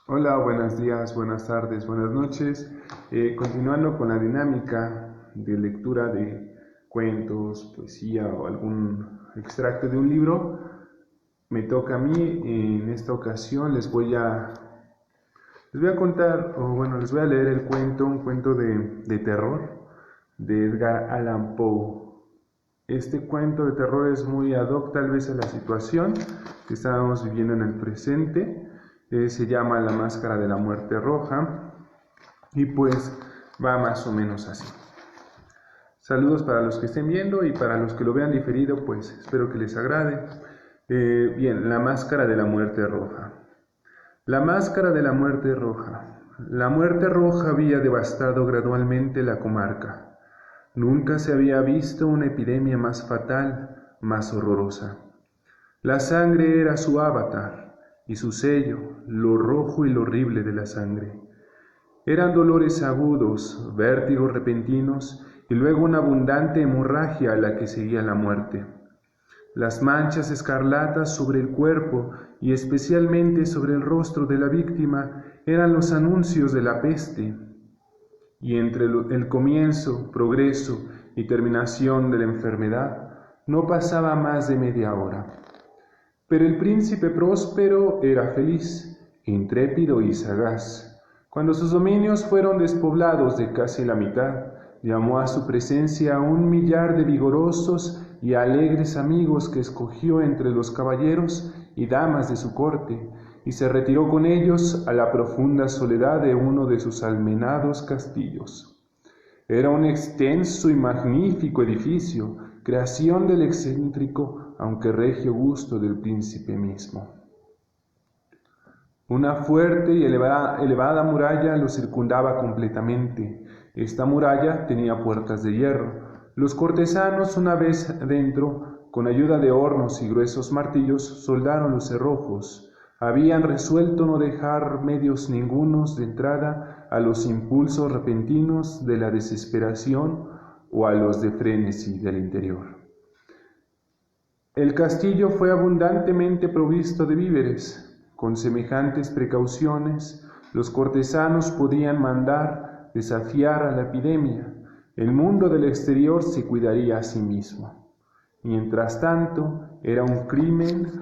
Hola, buenos días, buenas tardes, buenas noches. Continuando con la dinámica de lectura de cuentos, poesía o algún extracto de un libro, me toca a mí. En esta ocasión les voy a contar, o bueno, les voy a leer un cuento de terror de Edgar Allan Poe. Este cuento de terror es muy ad hoc tal vez a la situación que estábamos viviendo en el presente. Se llama La Máscara de la Muerte Roja y pues va más o menos así. Saludos para los que estén viendo y para los que lo vean diferido, pues espero que les agrade. Bien, La Máscara de la Muerte Roja. La Máscara de la Muerte Roja. La muerte roja había devastado gradualmente la comarca. Nunca se había visto una epidemia más fatal, más horrorosa. La sangre era su avatar y su sello, lo rojo y lo horrible de la sangre. Eran dolores agudos, vértigos repentinos y luego una abundante hemorragia a la que seguía la muerte. Las manchas escarlatas sobre el cuerpo y especialmente sobre el rostro de la víctima eran los anuncios de la peste. Y entre el comienzo, progreso y terminación de la enfermedad no pasaba más de media hora. Pero el príncipe próspero era feliz, intrépido y sagaz. Cuando sus dominios fueron despoblados de casi la mitad, llamó a su presencia a 1 millar de vigorosos y alegres amigos que escogió entre los caballeros y damas de su corte, y se retiró con ellos a la profunda soledad de uno de sus almenados castillos. Era un extenso y magnífico edificio, creación del excéntrico, aunque regio gusto del príncipe mismo. Una fuerte y elevada muralla lo circundaba completamente. Esta muralla tenía puertas de hierro. Los cortesanos, una vez dentro, con ayuda de hornos y gruesos martillos, soldaron los cerrojos. Habían resuelto no dejar medios ningunos de entrada a los impulsos repentinos de la desesperación o a los de frenesí del interior. El castillo fue abundantemente provisto de víveres. Con semejantes precauciones, los cortesanos podían mandar desafiar a la epidemia. El mundo del exterior se cuidaría a sí mismo. Mientras tanto, era un crimen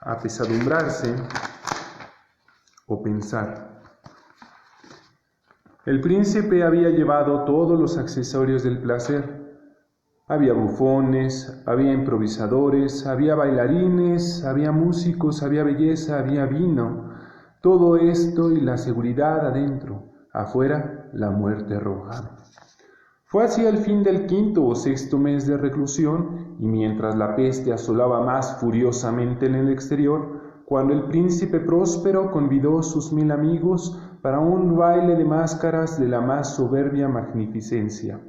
apesadumbrarse o pensar. El príncipe había llevado todos los accesorios del placer. Había bufones, había improvisadores, había bailarines, había músicos, había belleza, había vino. Todo esto y la seguridad adentro, afuera la muerte roja. Fue hacia el fin del 5º o 6º mes de reclusión, y mientras la peste asolaba más furiosamente en el exterior, cuando el príncipe próspero convidó a sus 1000 amigos para un baile de máscaras de la más soberbia magnificencia.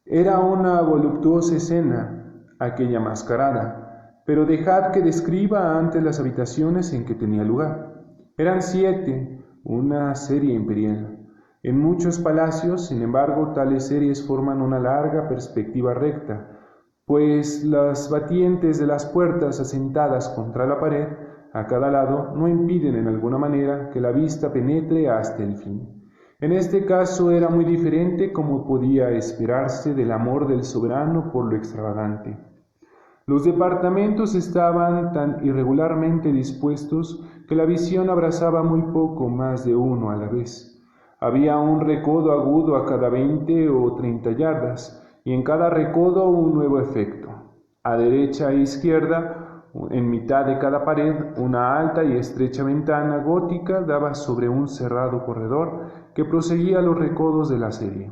Era una voluptuosa escena, aquella mascarada, pero dejad que describa antes las habitaciones en que tenía lugar. Eran 7, una serie imperial. En muchos palacios, sin embargo, tales series forman una larga perspectiva recta, pues las batientes de las puertas asentadas contra la pared, a cada lado, no impiden en alguna manera que la vista penetre hasta el fin. En este caso era muy diferente, como podía esperarse del amor del soberano por lo extravagante. Los departamentos estaban tan irregularmente dispuestos que la visión abrazaba muy poco más de uno a la vez. Había un recodo agudo a cada 20 o 30 yardas, y en cada recodo un nuevo efecto. A derecha e izquierda, en mitad de cada pared, una alta y estrecha ventana gótica daba sobre un cerrado corredor que proseguía los recodos de la serie.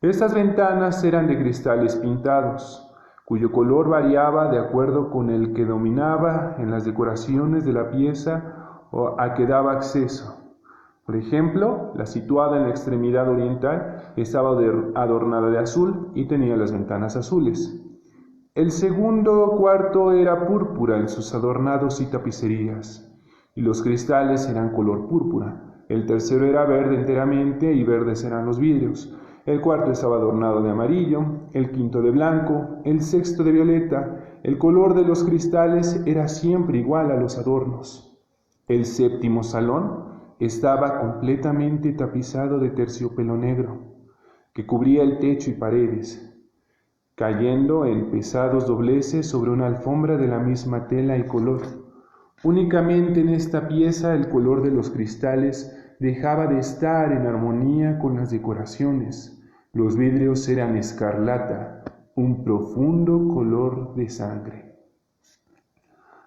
Estas ventanas eran de cristales pintados, cuyo color variaba de acuerdo con el que dominaba en las decoraciones de la pieza a que daba acceso. Por ejemplo, la situada en la extremidad oriental estaba adornada de azul y tenía las ventanas azules. El segundo cuarto era púrpura en sus adornados y tapicerías, y los cristales eran color púrpura. El tercero era verde enteramente y verdes eran los vidrios. El cuarto estaba adornado de amarillo, el quinto de blanco, el sexto de violeta. El color de los cristales era siempre igual a los adornos. El séptimo salón estaba completamente tapizado de terciopelo negro, que cubría el techo y paredes, cayendo en pesados dobleces sobre una alfombra de la misma tela y color. Únicamente en esta pieza el color de los cristales dejaba de estar en armonía con las decoraciones. Los vidrios eran escarlata, un profundo color de sangre.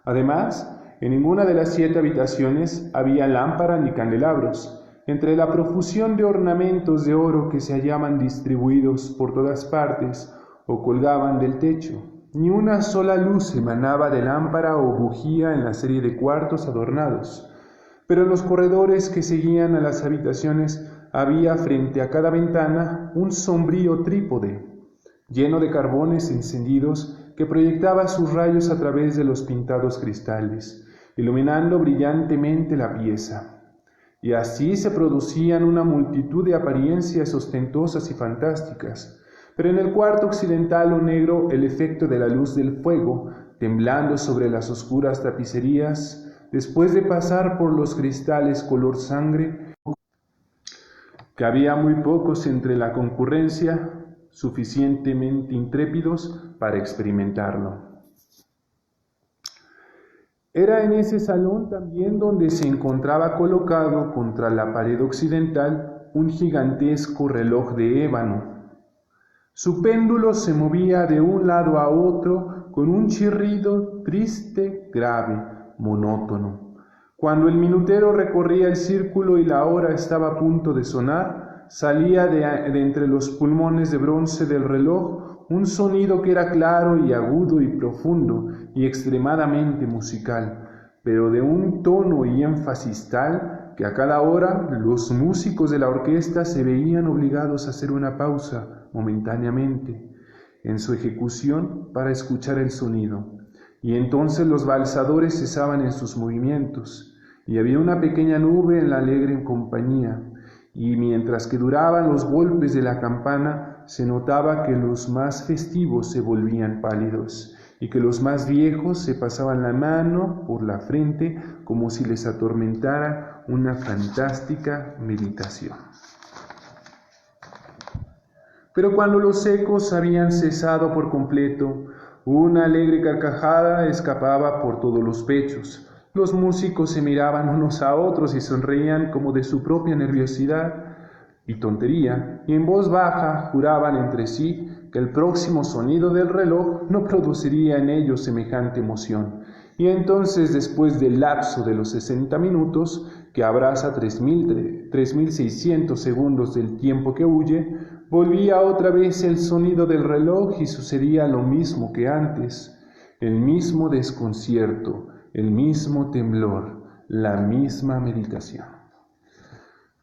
Además, en ninguna de las 7 habitaciones había lámpara ni candelabros. Entre la profusión de ornamentos de oro que se hallaban distribuidos por todas partes o colgaban del techo, ni una sola luz emanaba de lámpara o bujía en la serie de cuartos adornados. Pero en los corredores que seguían a las habitaciones había frente a cada ventana un sombrío trípode, lleno de carbones encendidos que proyectaba sus rayos a través de los pintados cristales, iluminando brillantemente la pieza. Y así se producían una multitud de apariencias ostentosas y fantásticas. Pero en el cuarto occidental o negro, el efecto de la luz del fuego, temblando sobre las oscuras tapicerías, después de pasar por los cristales color sangre, que había muy pocos entre la concurrencia suficientemente intrépidos para experimentarlo. Era en ese salón también donde se encontraba colocado contra la pared occidental un gigantesco reloj de ébano. Su péndulo se movía de un lado a otro con un chirrido triste, grave, monótono. Cuando el minutero recorría el círculo y la hora estaba a punto de sonar, salía de entre los pulmones de bronce del reloj un sonido que era claro y agudo y profundo y extremadamente musical, pero de un tono y énfasis tal que a cada hora los músicos de la orquesta se veían obligados a hacer una pausa momentáneamente en su ejecución para escuchar el sonido, y entonces los valsadores cesaban en sus movimientos, y había una pequeña nube en la alegre compañía, y mientras que duraban los golpes de la campana, se notaba que los más festivos se volvían pálidos, y que los más viejos se pasaban la mano por la frente como si les atormentara una fantástica meditación. Pero cuando los ecos habían cesado por completo, una alegre carcajada escapaba por todos los pechos. Los músicos se miraban unos a otros y sonreían como de su propia nerviosidad y tontería, y en voz baja juraban entre sí que el próximo sonido del reloj no produciría en ellos semejante emoción. Y entonces, después del lapso de los 60 minutos, que abraza 3.600 segundos del tiempo que huye, volvía otra vez el sonido del reloj y sucedía lo mismo que antes, el mismo desconcierto, el mismo temblor, la misma meditación.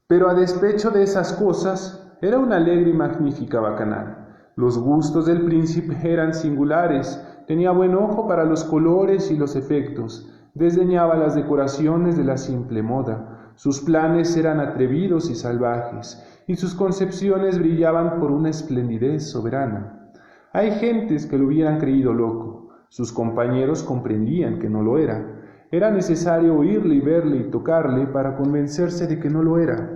Pero a despecho de esas cosas, era una alegre y magnífica bacanal. Los gustos del príncipe eran singulares, tenía buen ojo para los colores y los efectos, desdeñaba las decoraciones de la simple moda, sus planes eran atrevidos y salvajes, y sus concepciones brillaban por una esplendidez soberana. Hay gentes que lo hubieran creído loco, sus compañeros comprendían que no lo era. Era necesario oírle y verle y tocarle para convencerse de que no lo era.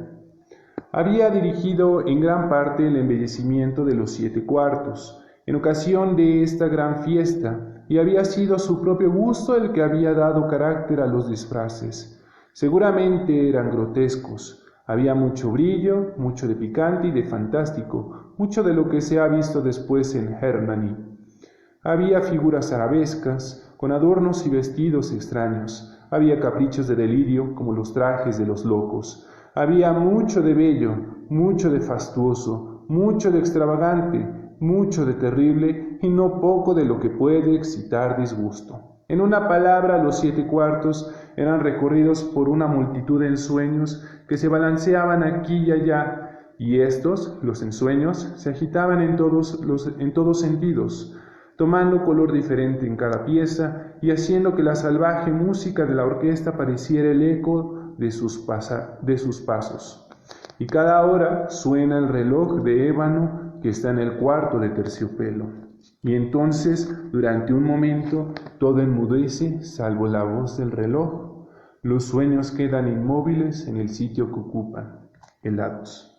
Había dirigido en gran parte el embellecimiento de los 7 cuartos, en ocasión de esta gran fiesta, y había sido su propio gusto el que había dado carácter a los disfraces. Seguramente eran grotescos. Había mucho brillo, mucho de picante y de fantástico, mucho de lo que se ha visto después en Hernani. Había figuras arabescas, con adornos y vestidos extraños. Había caprichos de delirio, como los trajes de los locos. Había mucho de bello, mucho de fastuoso, mucho de extravagante, mucho de terrible y no poco de lo que puede excitar disgusto. En una palabra, los 7 cuartos eran recorridos por una multitud de ensueños que se balanceaban aquí y allá, y estos, los ensueños, se agitaban en todos sentidos, tomando color diferente en cada pieza y haciendo que la salvaje música de la orquesta pareciera el eco de sus pasos. Y cada hora suena el reloj de ébano que está en el cuarto de terciopelo. Y entonces, durante un momento, todo enmudece, salvo la voz del reloj. Los sueños quedan inmóviles en el sitio que ocupan, helados.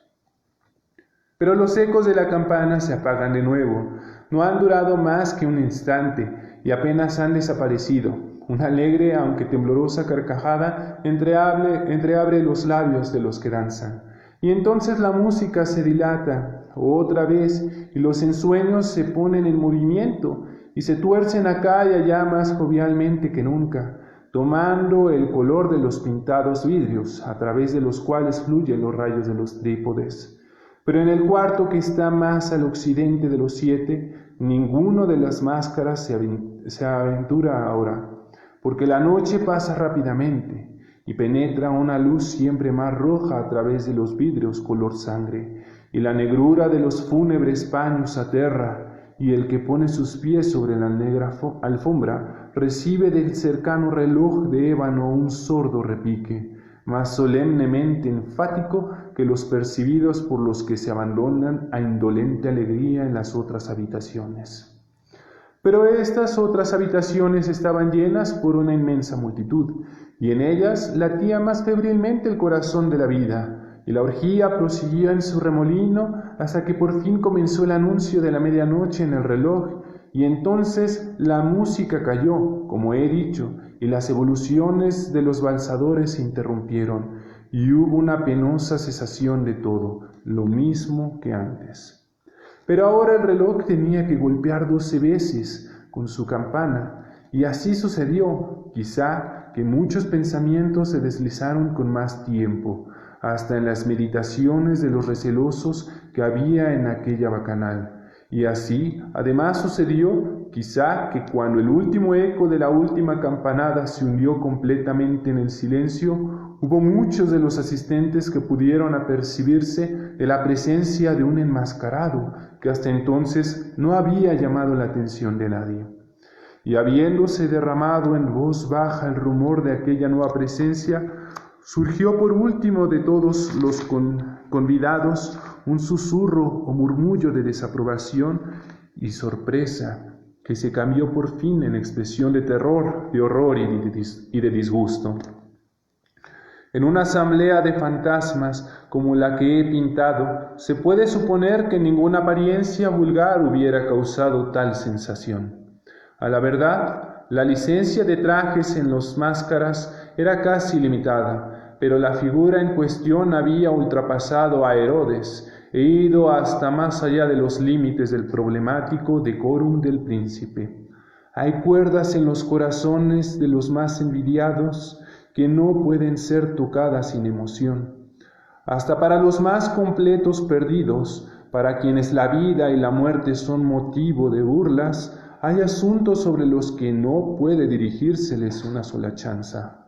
Pero los ecos de la campana se apagan de nuevo. No han durado más que un instante y apenas han desaparecido. Una alegre, aunque temblorosa carcajada entreabre los labios de los que danzan. Y entonces la música se dilata otra vez y los ensueños se ponen en movimiento y se tuercen acá y allá más jovialmente que nunca, tomando el color de los pintados vidrios a través de los cuales fluyen los rayos de los trípodes. Pero en el cuarto que está más al occidente de los 7, ninguno de las máscaras se aventura ahora, porque la noche pasa rápidamente y penetra una luz siempre más roja a través de los vidrios color sangre, y la negrura de los fúnebres paños aterra, y el que pone sus pies sobre la negra alfombra recibe del cercano reloj de ébano un sordo repique, más solemnemente enfático que los percibidos por los que se abandonan a indolente alegría en las otras habitaciones. Pero estas otras habitaciones estaban llenas por una inmensa multitud, y en ellas latía más febrilmente el corazón de la vida, y la orgía prosiguió en su remolino hasta que por fin comenzó el anuncio de la medianoche en el reloj, y entonces la música cayó, como he dicho, y las evoluciones de los valsadores se interrumpieron, y hubo una penosa cesación de todo, lo mismo que antes. Pero ahora el reloj tenía que golpear 12 veces con su campana, y así sucedió, quizá, que muchos pensamientos se deslizaron con más tiempo, hasta en las meditaciones de los recelosos que había en aquella bacanal. Y así, además, sucedió, quizá, que cuando el último eco de la última campanada se hundió completamente en el silencio, hubo muchos de los asistentes que pudieron apercibirse de la presencia de un enmascarado que hasta entonces no había llamado la atención de nadie. Y habiéndose derramado en voz baja el rumor de aquella nueva presencia, surgió por último de todos los convidados un susurro o murmullo de desaprobación y sorpresa, que se cambió por fin en expresión de terror, de horror y de disgusto. En una asamblea de fantasmas como la que he pintado, se puede suponer que ninguna apariencia vulgar hubiera causado tal sensación. A la verdad, la licencia de trajes en las máscaras era casi limitada, pero la figura en cuestión había ultrapasado a Herodes e ido hasta más allá de los límites del problemático decorum del príncipe. Hay cuerdas en los corazones de los más envidiados que no pueden ser tocadas sin emoción. Hasta para los más completos perdidos, para quienes la vida y la muerte son motivo de burlas, hay asuntos sobre los que no puede dirigírseles una sola chanza.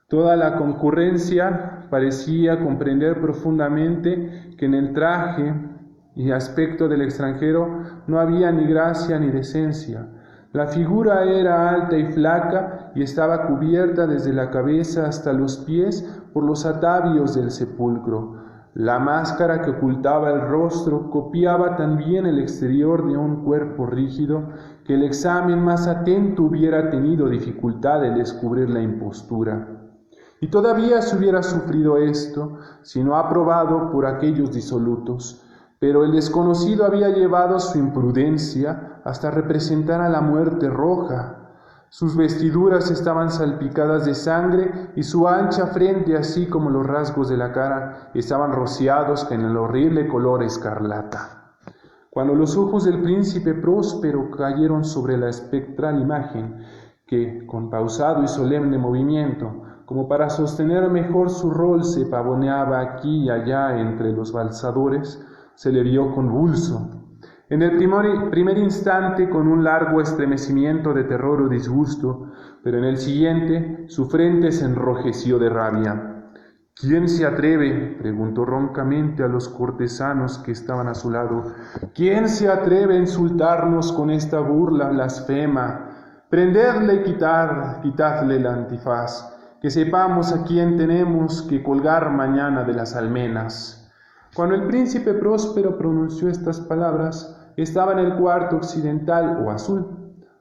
Toda la concurrencia parecía comprender profundamente que en el traje y aspecto del extranjero no había ni gracia ni decencia. La figura era alta y flaca y estaba cubierta desde la cabeza hasta los pies por los atavios del sepulcro. La máscara que ocultaba el rostro copiaba también el exterior de un cuerpo rígido que el examen más atento hubiera tenido dificultad en descubrir la impostura. Y todavía se hubiera sufrido esto, si no aprobado por aquellos disolutos, pero el desconocido había llevado su imprudencia hasta representar a la muerte roja. Sus vestiduras estaban salpicadas de sangre y su ancha frente, así como los rasgos de la cara, estaban rociados en el horrible color escarlata. Cuando los ojos del príncipe Próspero cayeron sobre la espectral imagen, que, con pausado y solemne movimiento, como para sostener mejor su rol, se pavoneaba aquí y allá entre los valsadores, se le vio convulso. En el primer instante con un largo estremecimiento de terror o disgusto, pero en el siguiente su frente se enrojeció de rabia. ¿Quién se atreve?, preguntó roncamente a los cortesanos que estaban a su lado. ¿Quién se atreve a insultarnos con esta burla blasfema? Prendedle y quitadle el antifaz, que sepamos a quién tenemos que colgar mañana de las almenas. Cuando el príncipe Próspero pronunció estas palabras, estaba en el cuarto occidental o azul.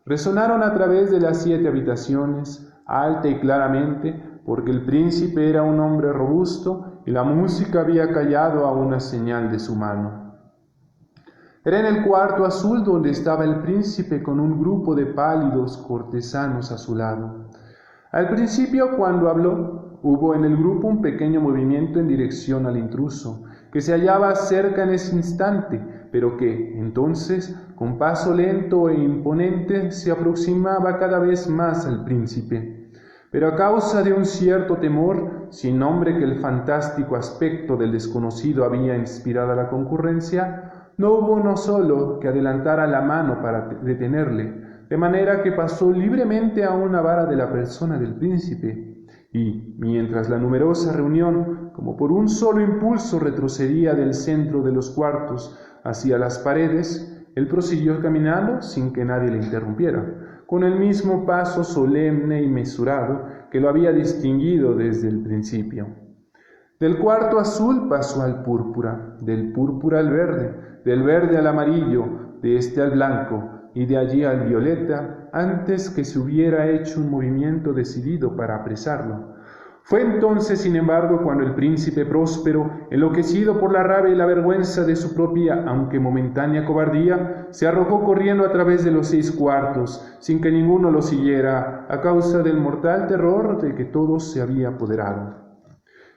Resonaron a través de las 7 habitaciones, alta y claramente, porque el príncipe era un hombre robusto y la música había callado a una señal de su mano. Era en el cuarto azul donde estaba el príncipe con un grupo de pálidos cortesanos a su lado. Al principio, cuando habló, hubo en el grupo un pequeño movimiento en dirección al intruso, que se hallaba cerca en ese instante, pero que, entonces, con paso lento e imponente, se aproximaba cada vez más al príncipe. Pero a causa de un cierto temor, sin nombre que el fantástico aspecto del desconocido había inspirado a la concurrencia, no hubo uno solo que adelantara la mano para detenerle, de manera que pasó libremente a una vara de la persona del príncipe, y, mientras la numerosa reunión, como por un solo impulso, retrocedía del centro de los cuartos hacia las paredes, él prosiguió caminando sin que nadie le interrumpiera, con el mismo paso solemne y mesurado que lo había distinguido desde el principio. Del cuarto azul pasó al púrpura, del púrpura al verde, del verde al amarillo, de este al blanco, y de allí al violeta, antes que se hubiera hecho un movimiento decidido para apresarlo. Fue entonces, sin embargo, cuando el príncipe Próspero, enloquecido por la rabia y la vergüenza de su propia, aunque momentánea cobardía, se arrojó corriendo a través de los 6 cuartos, sin que ninguno lo siguiera, a causa del mortal terror de que todos se había apoderado.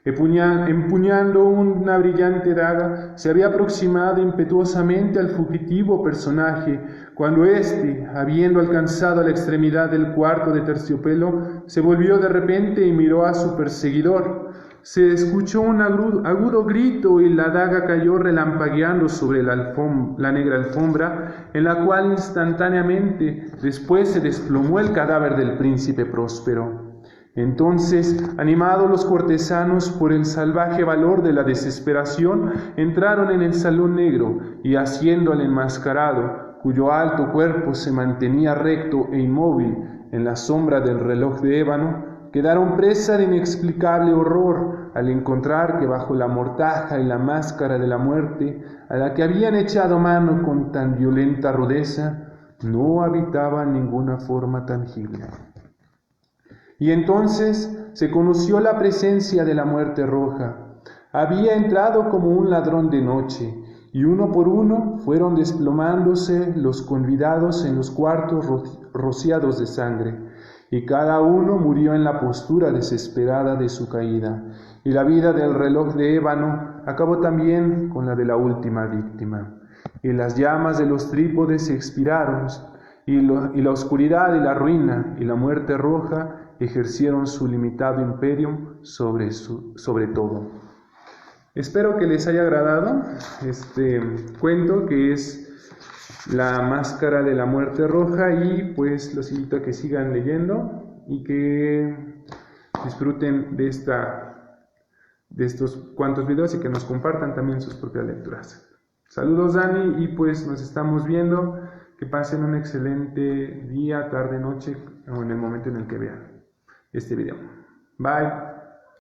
Empuñando una brillante daga, se había aproximado impetuosamente al fugitivo personaje, cuando éste, habiendo alcanzado la extremidad del cuarto de terciopelo, se volvió de repente y miró a su perseguidor. Se escuchó un agudo grito y la daga cayó relampagueando sobre la negra alfombra, en la cual instantáneamente después se desplomó el cadáver del príncipe Próspero. Entonces, animados los cortesanos por el salvaje valor de la desesperación, entraron en el salón negro y, haciendo al enmascarado, cuyo alto cuerpo se mantenía recto e inmóvil en la sombra del reloj de ébano, quedaron presa de inexplicable horror al encontrar que bajo la mortaja y la máscara de la muerte, a la que habían echado mano con tan violenta rudeza, no habitaba ninguna forma tangible. Y entonces se conoció la presencia de la muerte roja. Había entrado como un ladrón de noche, y uno por uno fueron desplomándose los convidados en los cuartos rociados de sangre, y cada uno murió en la postura desesperada de su caída, y la vida del reloj de ébano acabó también con la de la última víctima. Y las llamas de los trípodes se expiraron, y la oscuridad y la ruina y la muerte roja ejercieron su limitado imperio sobre todo. Espero que les haya agradado este cuento, que es La Máscara de la Muerte Roja, y pues los invito a que sigan leyendo y que disfruten de estos cuantos videos y que nos compartan también sus propias lecturas. Saludos, Dani, y pues nos estamos viendo. Que pasen un excelente día, tarde, noche o en el momento en el que vean este video. Bye.